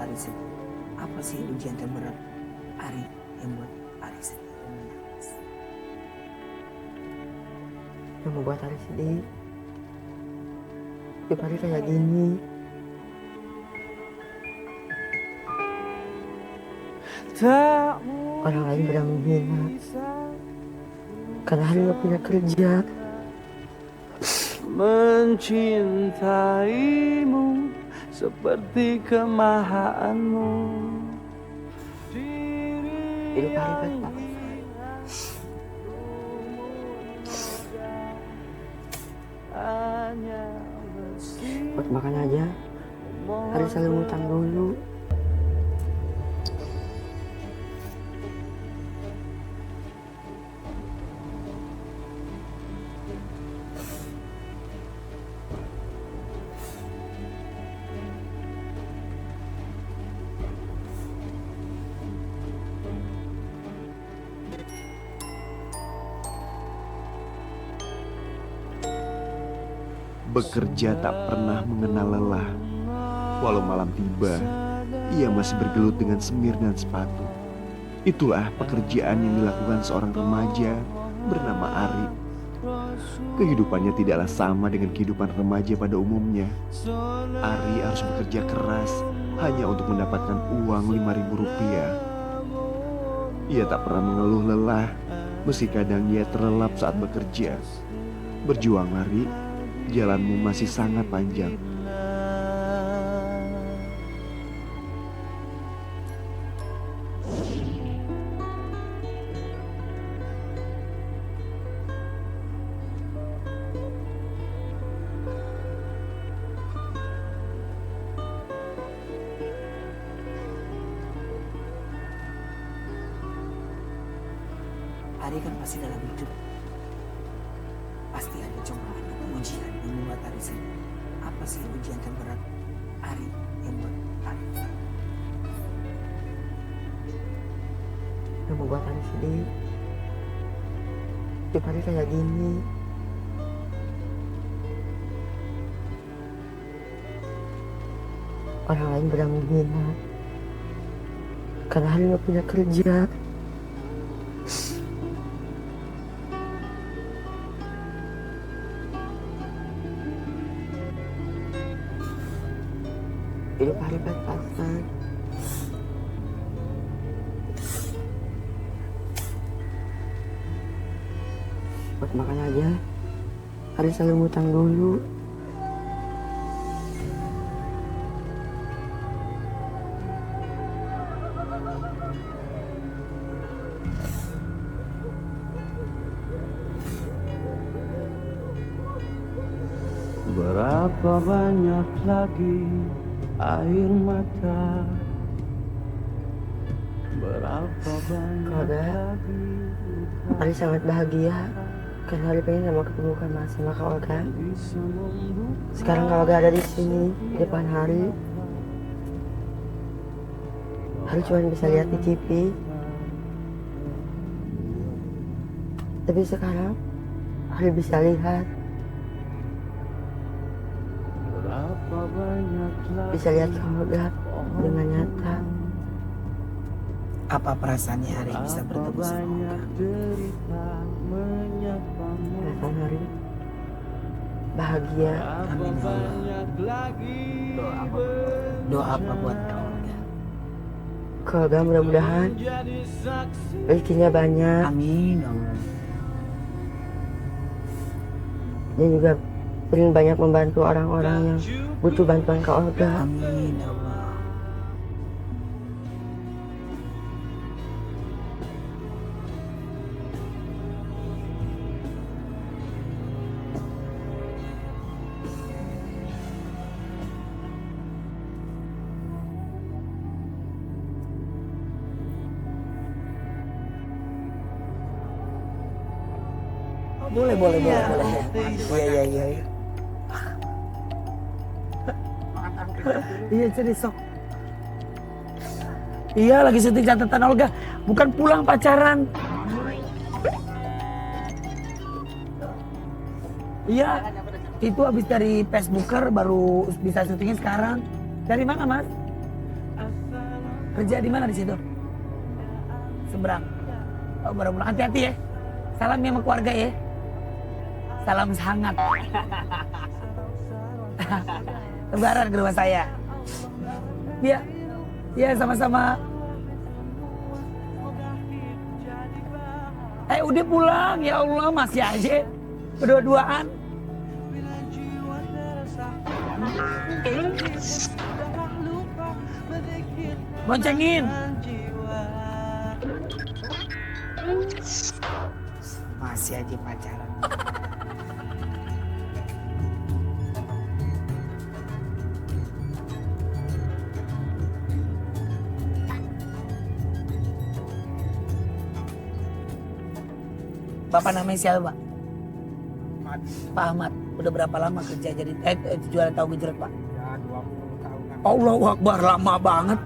Ari sedih? Apa sih ujian terberat Ari yang buat Ari sedih dan menangis? Yang membuat Ari sedih, hidup Ari kayak gini. Orang lain pada menghina karena Ari gak punya kerja. Mencintaimu seperti kemahaanmu. Hidup Ari pas-pasan. Buat makan aja Ari selalu ngutang dulu. Bekerja tak pernah mengenal lelah. Walau malam tiba, ia masih bergelut dengan semir dan sepatu. Itulah pekerjaan yang dilakukan seorang remaja bernama Ari. Kehidupannya tidaklah sama dengan kehidupan remaja pada umumnya. Ari harus bekerja keras hanya untuk mendapatkan uang 5.000 rupiah. Ia tak pernah mengeluh lelah, meski kadang ia terlelap saat bekerja. Berjuang, Ari. Jalanmu masih sangat panjang. Ari kan pasti dalam hidup pasti ada cobaan atau ujian yang membuat Ari sedih. Apa sih ujian terberat Ari yang buat Ari? Yang membuat Ari sedih, hidup Ari kayak gini. Orang lain pada menghina karena Ari gak punya kerja. Hidup Ari pas-pasan. Buat makan aja Ari selalu ngutang dulu. Berapa banyak lagi air mata, berapa banyak Keluarga, lagi Ari sangat bahagia karena Ari pengen ketemu sama Kak Olga. bisa membuka. Sekarang Kak Olga ada di sini di depan Ari. Ari cuma bisa lihat di TV. Tapi sekarang Ari bisa lihat, Berapa banyak lagi bisa lihat Kak Olga dengan nyata. Apa perasaannya Ari bisa bertemu sama banyak Olga? derita menyapamu. Perasaan Ari bahagia. Amin ya Allah. Banyak lagi Doa apa buat Kak Olga? Kak Olga mudah-mudahan jadi saksi. rezekinya banyak. Amin ya Allah. Dan juga sering banyak membantu orang-orang yang butuh bantuan Kak Olga. Amin ya Allah. Boleh. Iya. Iya, jadi sok. Iya, lagi syuting catatan Olga, bukan pulang pacaran. Iya, itu habis dari Facebooker baru bisa syutingnya sekarang. Dari mana, Mas? Kerja di mana di situ? Seberang. Oh, mudah-mudahan hati-hati ya. Salam ya sama keluarga ya. Salam hangat. Lebaran ke rumah saya. Ya, ya sama-sama. Udah pulang, ya Allah masih aja berdua-duaan. Boncengin. Masih aja pacaran. Bapak namanya siapa, Pak? Pak Ahmad. Udah berapa lama kerja jadi jualan tahu gejrot, Pak? Ya 20 tahunan. Allahu Akbar, lama banget.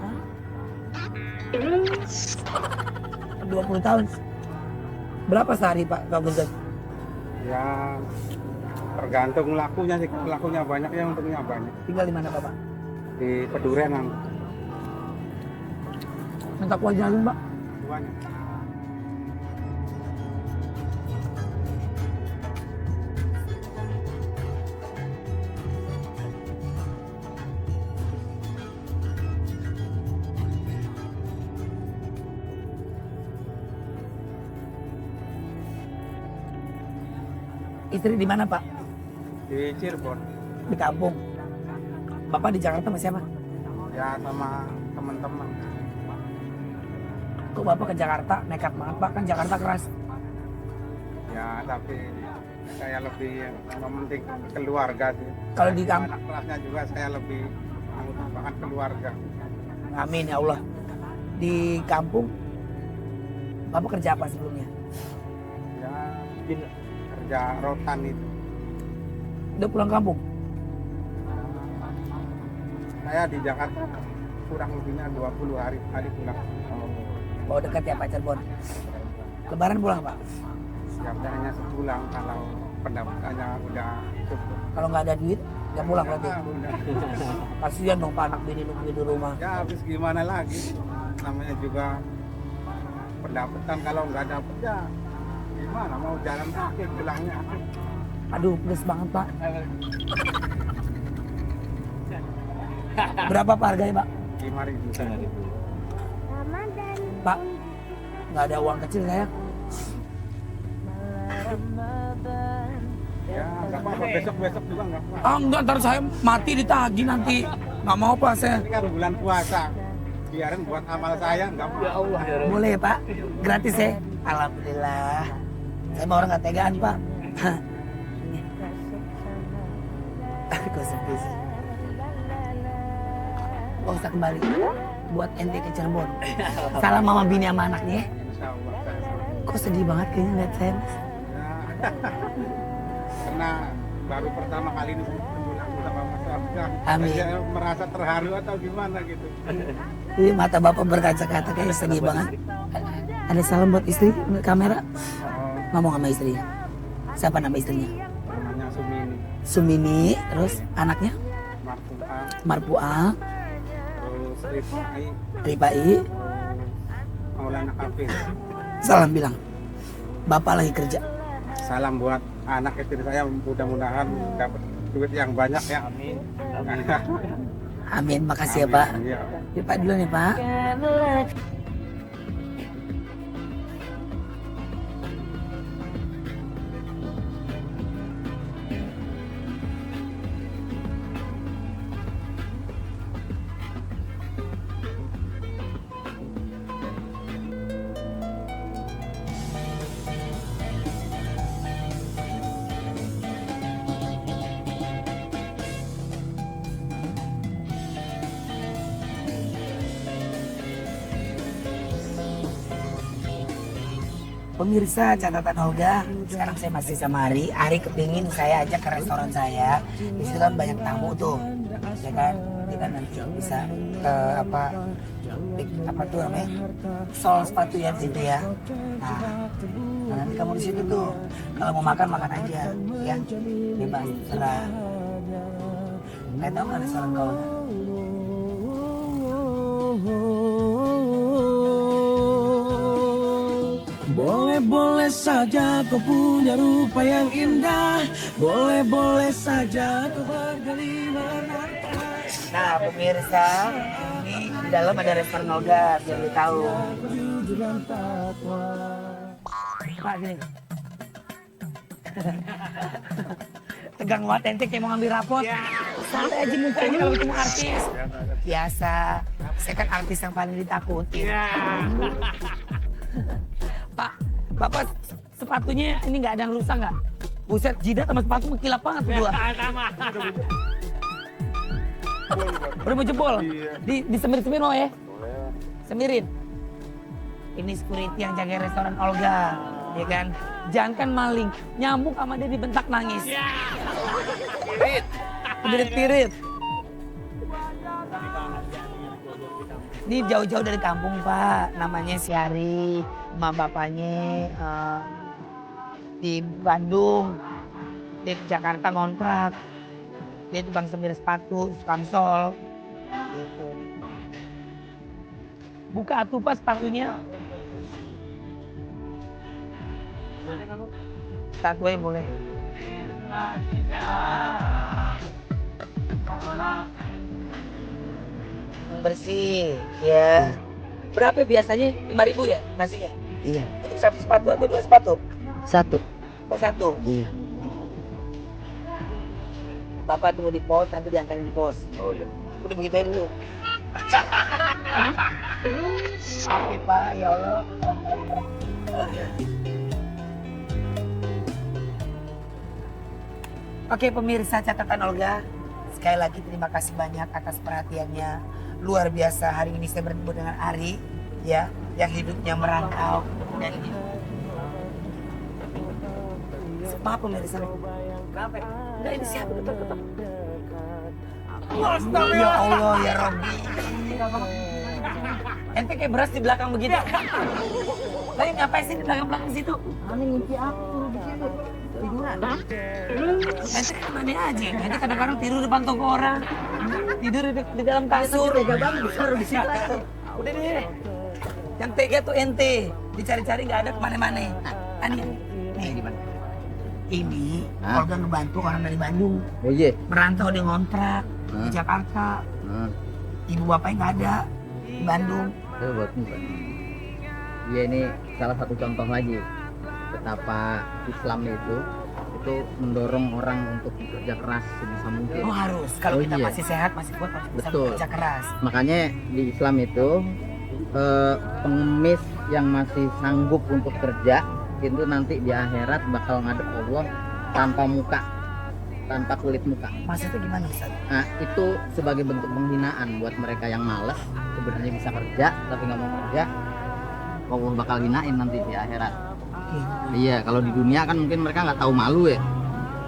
Hah? 20 tahun. Berapa sehari, Pak, tahu gejrot? Ya tergantung lakunya sih. Lakunya banyak ya, untungnya banyak. Tinggal di mana, Bapak? Di Pedurenan. Minta kuah jagung, Pak. Banyak. Istri di mana, Pak? Di Cirebon. Di kampung. Bapak di Jakarta sama siapa? Ya sama teman-teman. Kok Bapak ke Jakarta nekat banget, Pak? Kan Jakarta keras. Ya tapi saya lebih mementing keluarga sih. Kalau di kampung, Anak kerasnya juga saya lebih mengutamakan keluarga. amin ya Allah. Di kampung, Bapak kerja apa sebelumnya? Ya kerja rotan itu. Udah pulang kampung? Saya di Jakarta kurang lebihnya 20 hari pulang. Oh dekat ya Pak Cirebon. Lebaran pulang, Pak? Ya hanya sebulan kalau pendapatannya udah cukup. Kalau nggak ada duit, nggak pulang berarti. Ya, udah. Kasihan dong Pak, anak bini nungguin di rumah. Ya habis gimana lagi? Namanya juga pendapatan, kalau nggak dapet ya gimana, mau jalan kaki pulangnya. Aduh, pedes banget Pak. Berapa Pak harganya, Pak? 5.000. Pak, nggak ada uang kecil saya. Ya nggak apa-apa, besok juga nggak apa-apa. Ah enggak, ntar saya mati ditagih nanti. Nggak mau Pak saya. Ini kan bulan puasa, biarin buat amal saya, nggak apa-apa. Boleh Pak, gratis ya. Alhamdulillah. Saya mau orang nggak tegaan Pak. Kok sepi sih. Gak usah kembali buat ente ke Cirebon. Salam mama bini sama anaknya ya. Insya Allah saya Kok sedih banget kayaknya lihat saya, Mas. ya. Karena baru pertama kali ini pulang sama masyarakat. Amin. Saya merasa terharu atau gimana gitu. Ini mata bapak berkaca-kaca kayak sedih banget. Ada salam buat istri kamera. Ngomong sama istrinya. Siapa nama istrinya? Namanya Sumini, Sumini, terus anaknya Marfuah, Marpua, terus Rifai, Ripai. Maulana Kafir. Salam bilang. Bapak lagi kerja. Salam buat anak istri saya, mudah-mudahan dapat duit yang banyak ya. Amin. Amin, makasih ya Pak. Iya. Pak duluan ya Pak. Pemirsa catatan Holga, sekarang saya masih sama Ari. Ari kepingin saya ajak ke restoran saya. Di situ kan banyak tamu tuh, ya kan? Kita nanti bisa apa tuh namanya? Sol sepatu ya di situ ya. Nah, nanti kamu di situ tuh. Kalau mau makan makan aja, ya. Bebas terserah. Kayak tahu nggak restoran kau? Boleh-boleh saja kau punya rupa yang indah. Boleh-boleh saja kau bergelimang harta. Nah pemirsa, ini di dalam ada restoran Olga, biar lu tahu. Pak gini. Tegang banget ente kayak mau ngambil rapot. Santai aja mukanya kalau ketemu artis. Biasa, saya kan artis yang paling ditakutin. Pak, Bapak sepatunya ini nggak ada yang rusak nggak? Buset, jidat sama sepatu mengkilap banget berdua. Udah mau jebol? Disemir-semir mau ya? Semirin. Ini security yang jaga restoran Olga, ya kan? Jangan kan maling, nyamuk sama dia dibentak nangis. Pirit. Ini jauh-jauh dari kampung Pak, namanya Syari, emak bapaknya di Bandung, dia di Jakarta ngontrak, dia tukang semir sepatu, tukang sol, gitu. Buka atuh Pak sepatunya. Satu aja boleh. Bersih, ya. Berapa biasanya? 5.000 ya nasinya? Iya. Untuk satu sepatu atau 2 sepatu? Satu. Oh, satu. Iya. Bapak tunggu di pos, nanti diantarin di pos. Oh iya. Udah begitu aja dulu. Sakit Pak, ya Allah. Oke pemirsa catatan Olga, sekali lagi terima kasih banyak atas perhatiannya. Luar biasa, hari ini saya bertemu dengan Ari, ya, yang hidupnya merantau. Dan maaf pemirsa. Kenapa? Enggak, ini siapa? Tetap. Ya Allah, ya Robbi. Ente kayak beras di belakang begitu. Tapi ngapain sih di belakang situ? Aneh ngimpi aku di situ. Tiduran. Ente kemana aja? Ente kadang-kadang tidur depan toko orang. Tidur di dalam kasur. Tega banget disuruh di situ. Udah deh. Yang tega tuh ente. Dicari-cari nggak ada kemana-mana. Ani, nih di mana? Ini Olga ngebantu orang dari Bandung. Oh iya. Merantau di ngontrak di Jakarta. Ibu bapaknya nggak ada di Bandung. Buatmu kan. Iya, ini salah satu contoh lagi betapa Islam itu mendorong orang untuk bekerja keras sebisa mungkin. Oh harus. Kalau Oh, kita iya. masih sehat, masih kuat, masih bisa Betul. bekerja keras. Makanya di Islam itu pengemis yang masih sanggup untuk kerja itu nanti di akhirat bakal ngadep Allah tanpa muka, tanpa kulit muka. Maksudnya gimana Ustaz? Nah, itu sebagai bentuk penghinaan buat mereka yang malas sebenarnya bisa kerja tapi nggak mau kerja. Allah bakal hinain nanti di akhirat. Iya, kalau di dunia kan mungkin mereka nggak tahu malu ya.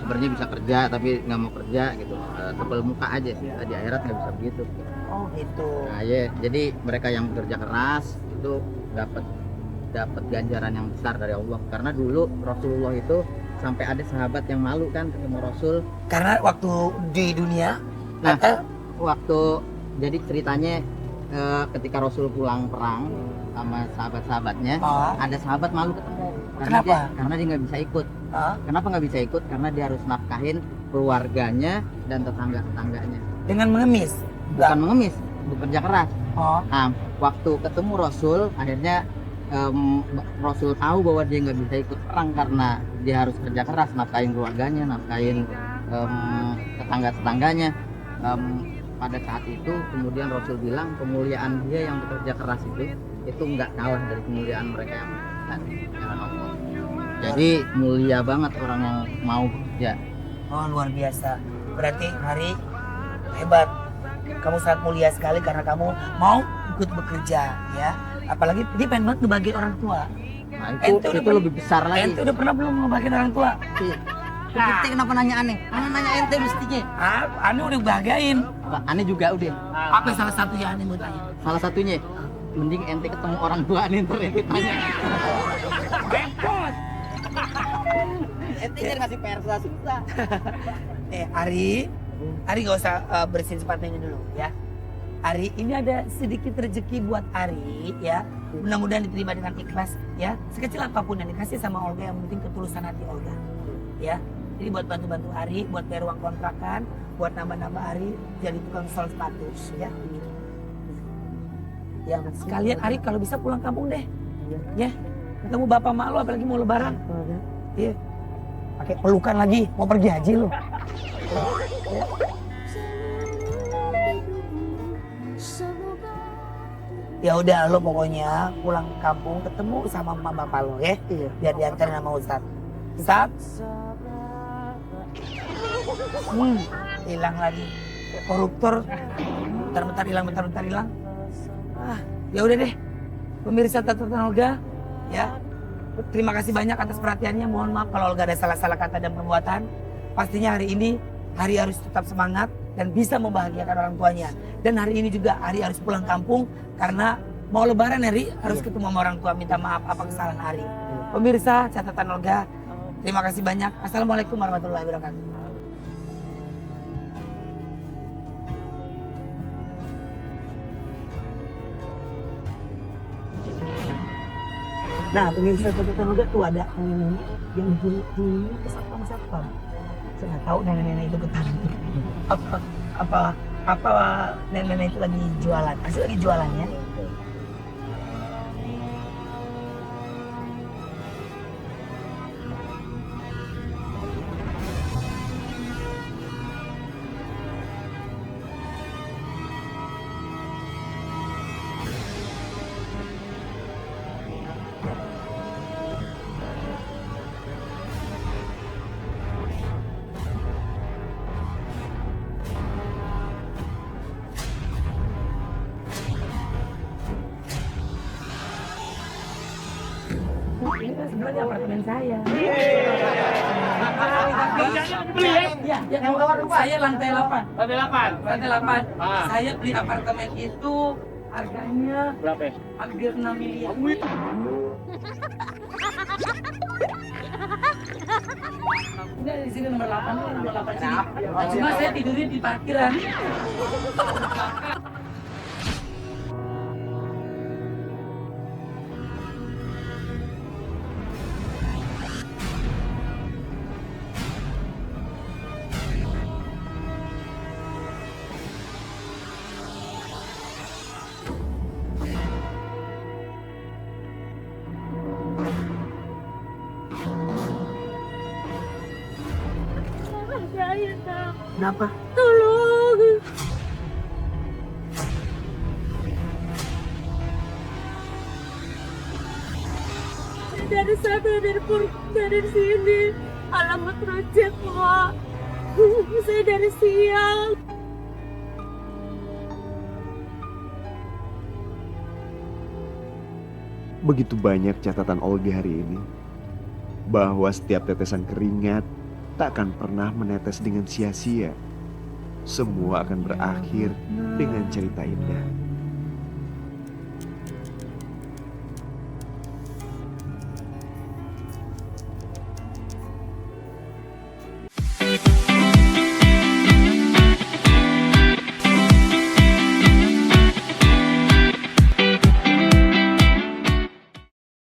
Sebenarnya bisa kerja tapi nggak mau kerja gitu, tebel muka aja. Di akhirat nggak bisa begitu. Oh gitu. Nah, iya, jadi mereka yang bekerja keras itu dapat ganjaran yang besar dari Allah. Karena dulu Rasulullah itu sampai ada sahabat yang malu kan ketemu Rasul. Karena waktu di dunia, Nah, waktu jadi ceritanya ketika Rasul pulang perang sama sahabat-sahabatnya, ada sahabat malu ketemu. Kenapa? Karena dia nggak bisa ikut. Kenapa nggak bisa ikut? Karena dia harus nafkahin keluarganya dan tetangga-tetangganya. dengan mengemis. Bukan mengemis, bekerja keras. Oh. Nah, waktu ketemu Rasul, akhirnya Rasul tahu bahwa dia nggak bisa ikut perang karena dia harus kerja keras, nafkahin keluarganya, nafkahin tetangga-tetangganya. Pada saat itu kemudian Rasul bilang kemuliaan dia yang bekerja keras itu nggak kalah dari kemuliaan mereka yang bekerja di jalan Allah. Jadi mulia banget orang yang mau bekerja. Oh luar biasa. Berarti Hari hebat. Kamu sangat mulia sekali karena kamu mau ikut bekerja ya. Apalagi dia pengen banget ngebagiin orang tua. Nah, Ente itu udah lebih besar lagi. Ente udah pernah belum ngebagiin orang tua? Ente kenapa nanya aneh? Aneh nanya ente mestinya. Ane udah bagain. Aneh juga udah. Apa salah satu yang Ane mau tanya? Salah satunya, mending ente ketemu orang tua aneh ntar ente tanya. Repot. Ente jangan ngasih PR susah. Ari, Ari gak usah bersihin sepatu ini dulu ya. Ari, ini ada sedikit rezeki buat Ari ya. Mudah-mudahan diterima dengan ikhlas ya. Sekecil apapun yang dikasih sama Olga, yang penting ketulusan hati Olga. Ya. Jadi buat bantu-bantu Ari, buat bayar uang kontrakan, buat nambah-nambah Ari jadi tukang sol sepatu ya. Ya, sekalian Ari kalau bisa pulang kampung deh. Ya. Ketemu bapak mak lo apalagi mau lebaran. Iya. Pakai pelukan lagi, mau pergi haji lo. Ya udah lo pokoknya pulang kampung ketemu sama mama bapak lo ya. Iya. Biar diantarin sama Ustadz. Ustadz. Hilang lagi. Koruptor. Bentar-bentar hilang, bentar-bentar hilang. Ya udah deh. Pemirsa catatan Olga, ya. Terima kasih banyak atas perhatiannya. Mohon maaf kalau Olga ada salah-salah kata dan perbuatan. Pastinya hari ini Hari harus tetap semangat dan bisa membahagiakan orang tuanya. Dan hari ini juga Hari harus pulang kampung karena mau lebaran Hari harus ketemu sama orang tua minta maaf apa kesalahan Hari. Pemirsa catatan Olga, terima kasih banyak. Assalamualaikum warahmatullahi wabarakatuh. Nah, pemirsa catatan Olga tuh ada nenek yang dulu kesat sama siapa? Saya nggak tahu nenek-nenek itu ketahuan itu. Apa nenek-nenek itu lagi jualan? Masih lagi jualan ya? Ini kan sebenarnya apartemen saya. Iya, yang saya lantai 8. Lantai 8. Lantai 8. Saya beli apartemen itu harganya berapa? Hampir 6 miliar. Ini di sini nomor 8, nomor 8 sini. Cuma saya tidurnya di parkiran. Kenapa? Tolong. Dari sana, dari sini. Alamat Rojek, Pak. Saya dari siang. Begitu banyak catatan Olga hari ini, bahwa setiap tetesan keringat tak akan pernah menetes dengan sia-sia. Semua akan berakhir dengan cerita indah.